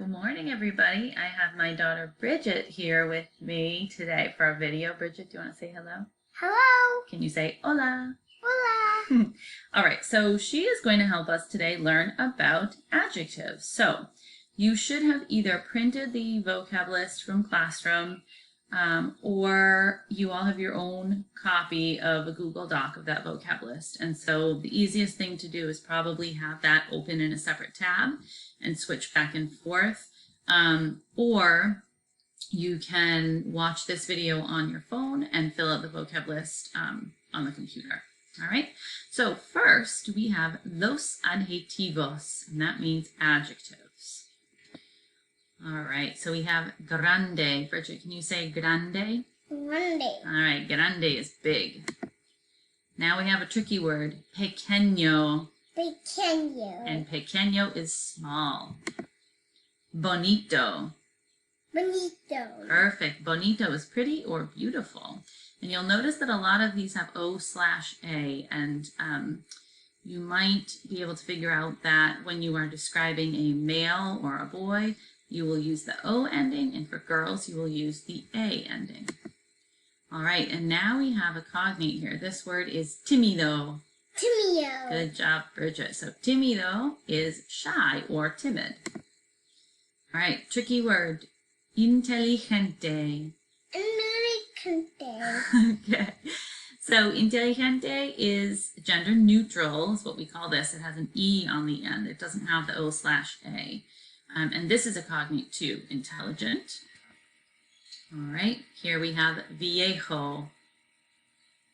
Good morning, everybody. I have my daughter Bridget here with me today for our video. Bridget, do you want to say hello? Hello. Can you say hola? Hola. All right, so she is going to help us today learn about adjectives. So you should have either printed the vocab list from Classroom or you all have your own copy of a Google Doc of that vocab list. And so the easiest thing to do is probably have that open in a separate tab and switch back and forth. Or you can watch this video on your phone and fill out the vocab list on the computer. All right, so first we have los adjetivos, and that means adjectives. All right, so we have grande. Bridget, can you say grande? Grande. All right, grande is big. Now we have a tricky word, pequeño. Pequeño. And pequeño is small. Bonito. Bonito. Perfect. Bonito is pretty or beautiful. And you'll notice that a lot of these have O/A, and you might be able to figure out that when you are describing a male or a boy, you will use the O ending, and for girls, you will use the A ending. All right, and now we have a cognate here. This word is tímido. Tímido. Good job, Bridget. So tímido is shy or timid. All right, tricky word, inteligente. Inteligente. Okay, so inteligente is gender neutral, is what we call this. It has an E on the end. It doesn't have the O/A. And this is a cognate too, intelligent. All right, here we have viejo.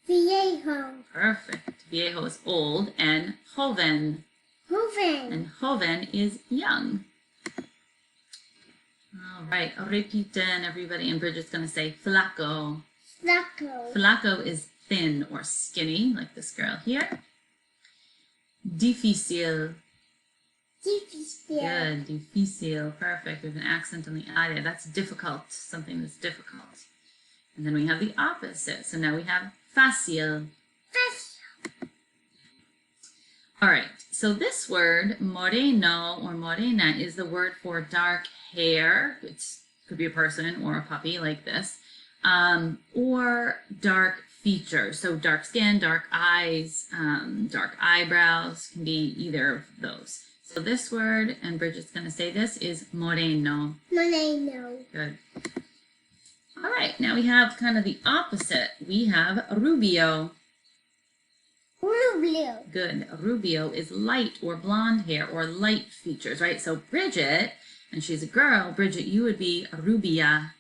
Viejo. Perfect. Viejo is old, and joven. Joven. And joven is young. All right, repiten, everybody, and Bridget's going to say flaco. Flaco. Flaco is thin or skinny, like this girl here. Difícil. Difícil. Good, difícil, perfect. There's an accent on the I there. That's difficult, something that's difficult. And then we have the opposite. So now we have fácil. Fácil. All right, so this word, moreno or morena, is the word for dark hair. It could be a person or a puppy like this, or dark features. So dark skin, dark eyes, dark eyebrows, can be either of those. So this word, and Bridget's going to say this, is moreno. Moreno. Good. All right, now we have kind of the opposite. We have rubio. Rubio. Good. Rubio is light or blonde hair or light features, right? So Bridget, and she's a girl, Bridget, you would be a rubia.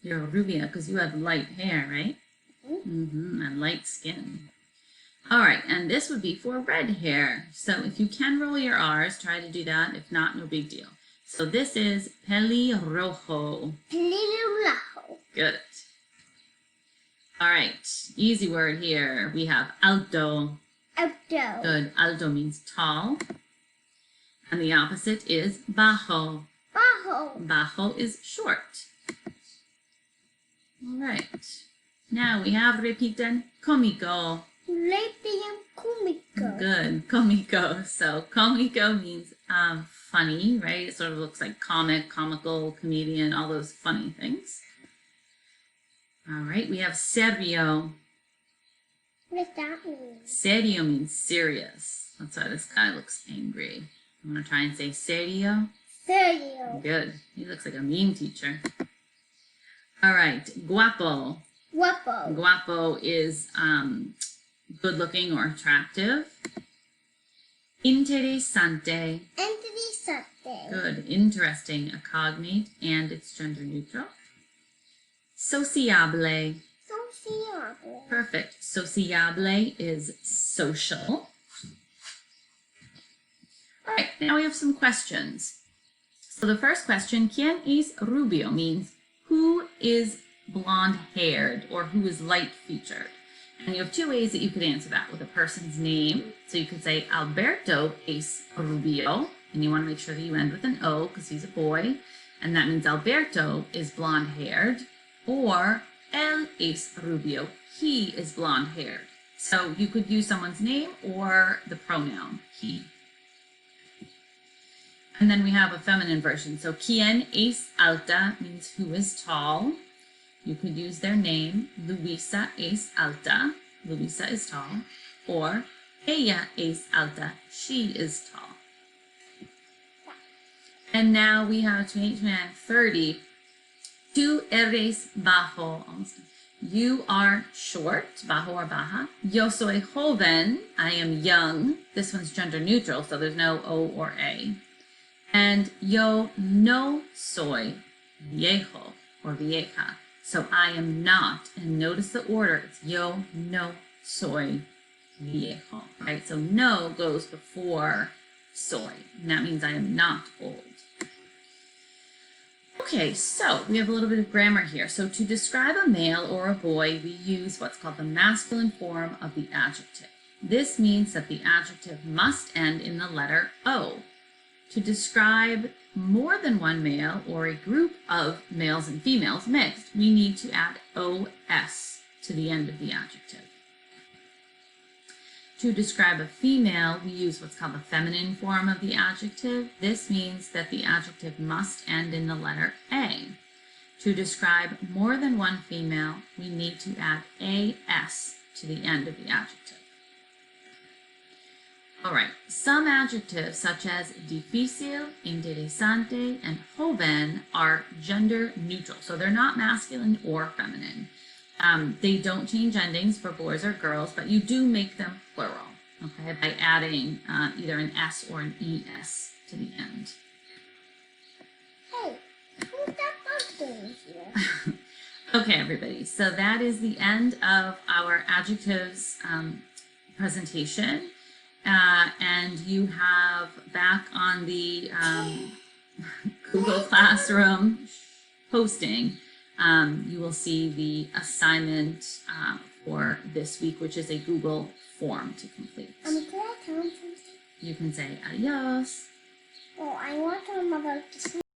You're a rubia because you have light hair, right? And light skin. All right, and this would be for red hair. So if you can roll your R's, try to do that. If not, no big deal. So this is pelirrojo. Pelirrojo. Good. All right, easy word here. We have alto. Alto. Good. Alto means tall. And the opposite is bajo. Bajo. Bajo is short. All right. Now we have repiten cómico. Repiten cómico. Good. Cómico. So cómico means funny, right? It sort of looks like comic, comical, comedian, all those funny things. All right. We have serio. What does that mean? Serio means serious. That's why this guy looks angry. I'm going to try and say serio. Serio. Good. He looks like a mean teacher. All right. Guapo. Guapo. Guapo is good looking or attractive. Interesante. Interesante. Good. Interesting. A cognate, and it's gender neutral. Sociable. Sociable. Perfect. Sociable is social. All right, now we have some questions. So the first question, ¿Quién es rubio? Means who is blonde-haired or who is light-featured. And you have two ways that you could answer that with a person's name. So you could say Alberto es rubio, and you want to make sure that you end with an O because he's a boy, and that means Alberto is blonde-haired, or él es rubio, he is blonde-haired. So you could use someone's name or the pronoun he. And then we have a feminine version. So quien es alta means who is tall. You could use their name. Luisa es alta. Luisa is tall. Or ella es alta. She is tall. And now we have 28, 29, 30. Tú eres bajo. You are short, bajo or baja. Yo soy joven. I am young. This one's gender neutral, so there's no O or A. And yo no soy viejo or vieja. So I am not. And notice the order. It's yo no soy viejo. Right? So no goes before soy. And that means I am not old. Okay, so we have a little bit of grammar here. So to describe a male or a boy, we use what's called the masculine form of the adjective. This means that the adjective must end in the letter O. To describe more than one male or a group of males and females mixed, we need to add OS to the end of the adjective. To describe a female, we use what's called the feminine form of the adjective. This means that the adjective must end in the letter A. To describe more than one female, we need to add AS to the end of the adjective. All right, some adjectives such as difícil, interesante, and joven are gender neutral, so they're not masculine or feminine. They don't change endings for boys or girls, but you do make them plural, okay, by adding either an S or an ES to the end. Hey, who's that bug doing here? Okay, everybody, so that is the end of our adjectives presentation. And you have back on the Google Classroom posting, you will see the assignment for this week, which is a Google form to complete. Can I tell him something? You can say adios. Oh, I want to know about this.